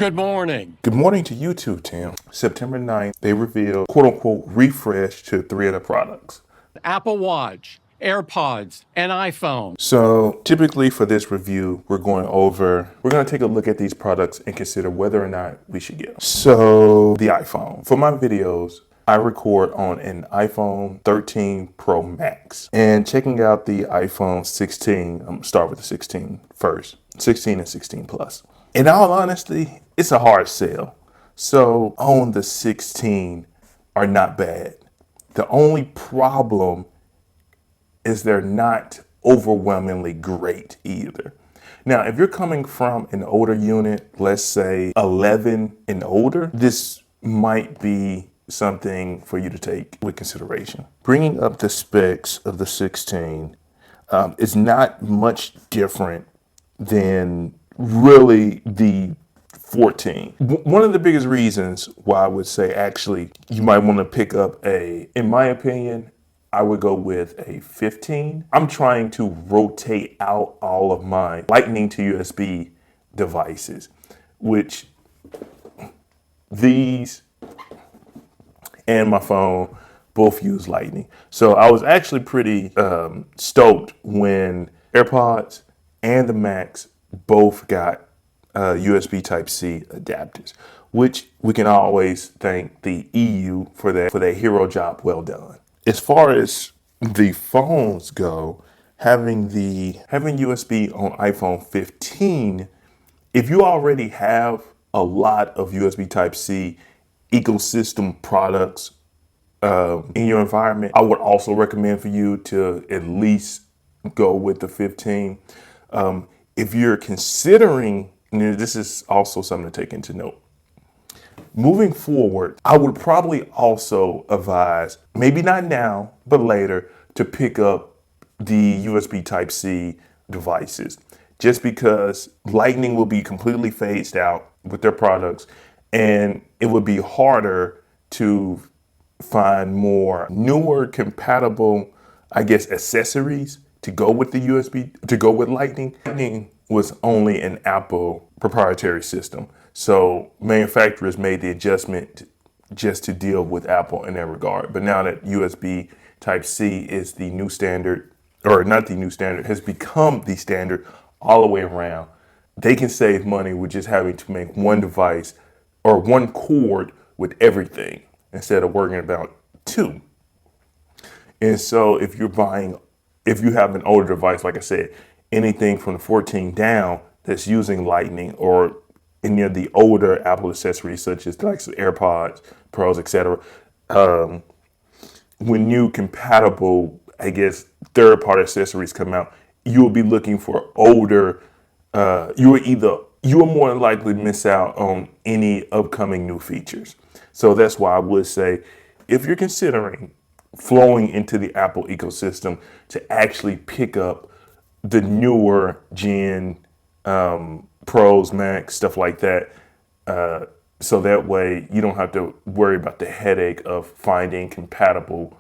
Good morning. Good morning to you too, Tim. September 9th, they revealed, quote unquote, refresh to 3 of the products. Apple Watch, AirPods, and iPhone. So typically for this review, we're going to take a look at these products and consider whether or not we should get them. So the iPhone. For my videos, I record on an iPhone 13 Pro Max. And checking out the iPhone 16, I'm gonna start with the 16 first, 16 and 16 Plus. In all honesty, it's a hard sell. So on the 16 are not bad. The only problem is they're not overwhelmingly great either. Now, if you're coming from an older unit, let's say 11 and older, this might be something for you to take with consideration. Bringing up the specs of the 16 is not much different than really the 14. One of the biggest reasons why I would say actually you might want to pick up in my opinion, I would go with a 15. I'm trying to rotate out all of my Lightning to USB devices, which these and my phone both use Lightning. So I was actually pretty stoked when AirPods and the Macs both got USB Type-C adapters, which we can always thank the EU for that hero job well done. As far as the phones go, having USB on iPhone 15, if you already have a lot of USB Type-C ecosystem products in your environment, I would also recommend for you to at least go with the 15. If you're considering, this is also something to take into note. Moving forward, I would probably also advise, maybe not now, but later, to pick up the USB Type-C devices, just because Lightning will be completely phased out with their products, and it would be harder to find more newer compatible, I guess, accessories to go with the USB, to go with Lightning. Lightning was only an Apple proprietary system. So manufacturers made the adjustment just to deal with Apple in that regard. But now that USB Type-C is the new standard, or not the new standard, has become the standard all the way around, they can save money with just having to make one device or one cord with everything instead of worrying about two. And so if you have an older device, like I said, anything from the 14 down that's using Lightning or any of the older Apple accessories such as like AirPods, Pros, etc. When new compatible, I guess, third-party accessories come out, you will be looking for older. You will more than likely miss out on any upcoming new features. So that's why I would say, if you're considering flowing into the Apple ecosystem, to actually pick up the newer gen Pros, Max, stuff like that. So that way you don't have to worry about the headache of finding compatible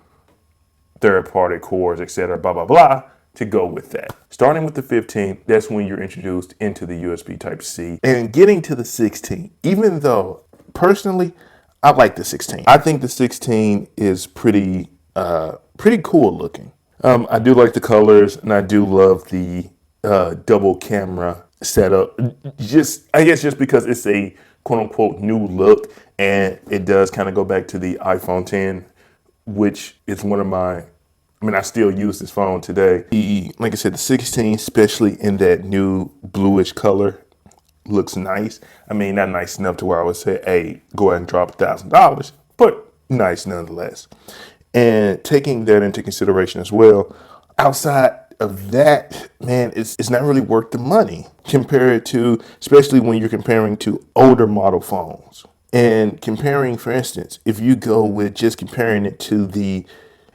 third-party cords, etc., blah, blah, blah, to go with that. Starting with the 15, that's when you're introduced into the USB Type-C. And getting to the 16, even though personally, I like the 16. I think the 16 is pretty cool looking. I do like the colors, and I do love the double camera setup. I guess just because it's a quote unquote new look, and it does kind of go back to the iPhone 10, which is I still use this phone today. Like I said, the 16, especially in that new bluish color, looks nice. I mean, not nice enough to where I would say, hey, go ahead and drop $1,000, but nice nonetheless. And taking that into consideration as well, outside of that, man, it's not really worth the money compared to, especially when you're comparing to older model phones. And comparing, for instance, if you go with just comparing it to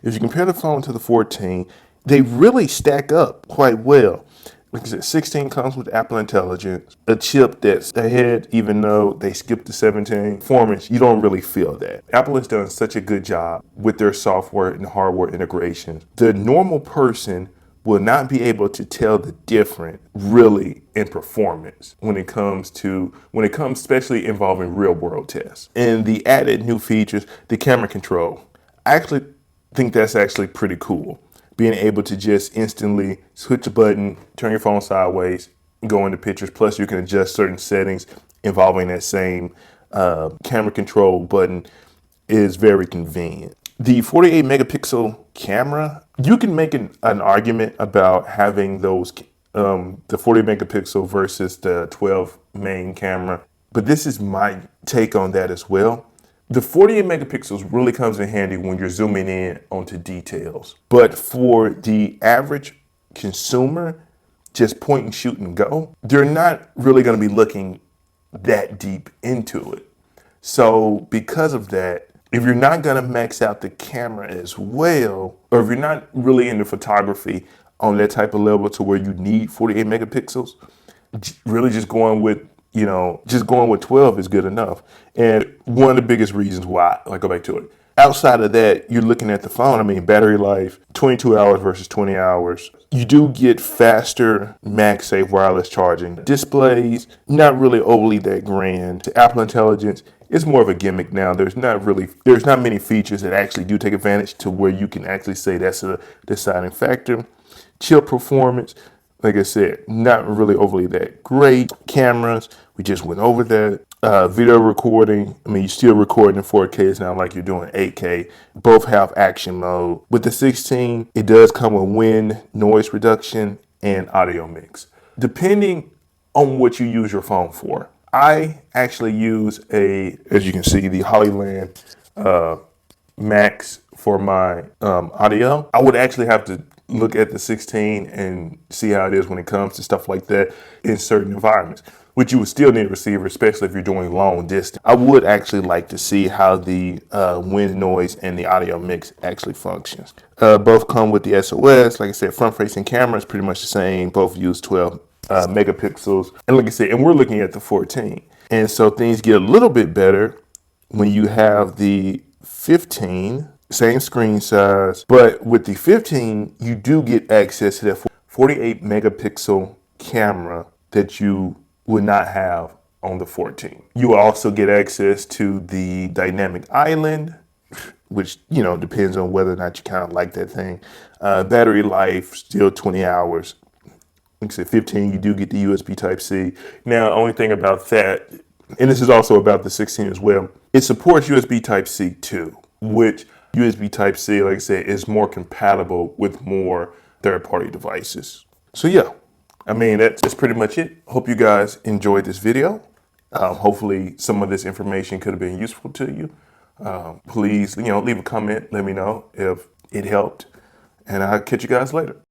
if you compare the phone to the 14, they really stack up quite well. Like I said, 16 comes with Apple Intelligence, a chip that's ahead, even though they skipped the 17. Performance, you don't really feel that. Apple has done such a good job with their software and hardware integration. The normal person will not be able to tell the difference really in performance when it comes especially involving real world tests. And the added new features, the camera control, I actually think that's actually pretty cool. Being able to just instantly switch a button, turn your phone sideways, go into pictures. Plus you can adjust certain settings involving that same camera control button is very convenient. The 48 megapixel camera, you can make an argument about having those, the 40 megapixel versus the 12 main camera, but this is my take on that as well. The 48 megapixels really comes in handy when you're zooming in onto details, but for the average consumer, just point and shoot and go, they're not really going to be looking that deep into it. So because of that, if you're not going to max out the camera as well, or if you're not really into photography on that type of level to where you need 48 megapixels, really just going with 12 is good enough. And one of the biggest reasons why, I go back to it, outside of that, you're looking at the phone. I mean, battery life, 22 hours versus 20 hours. You do get faster MagSafe wireless charging. Displays, not really overly that grand. The Apple Intelligence, it's more of a gimmick now. There's not many features that actually do take advantage to where you can actually say that's a deciding factor. Chill performance, like I said, not really overly that great. Cameras, we just went over that. Video recording, I mean, you're still recording in 4K. It's not like you're doing 8K. Both have action mode. With the 16, it does come with wind, noise reduction, and audio mix. Depending on what you use your phone for. I actually use as you can see, the HOLLYLAND Max for my audio. I would actually have to look at the 16 and see how it is when it comes to stuff like that in certain environments, which you would still need a receiver, especially if you're doing long distance. I would actually like to see how the wind noise and the audio mix actually functions. Both come with the SOS. Like I said, front-facing camera is pretty much the same. Both use 12 megapixels. And like I said, and we're looking at the 14. And so things get a little bit better when you have the 15, same screen size, but with the 15, you do get access to that 48 megapixel camera that you would not have on the 14. You will also get access to the dynamic island, which, depends on whether or not you kind of like that thing. Battery life, still 20 hours. Like I said, 15, you do get the USB Type-C. Now, only thing about that, and this is also about the 16 as well, it supports USB Type-C too, which USB Type-C, like I said, is more compatible with more third-party devices. So yeah, I mean, that's pretty much it. Hope you guys enjoyed this video. Hopefully some of this information could have been useful to you. Please, leave a comment, let me know if it helped, and I'll catch you guys later.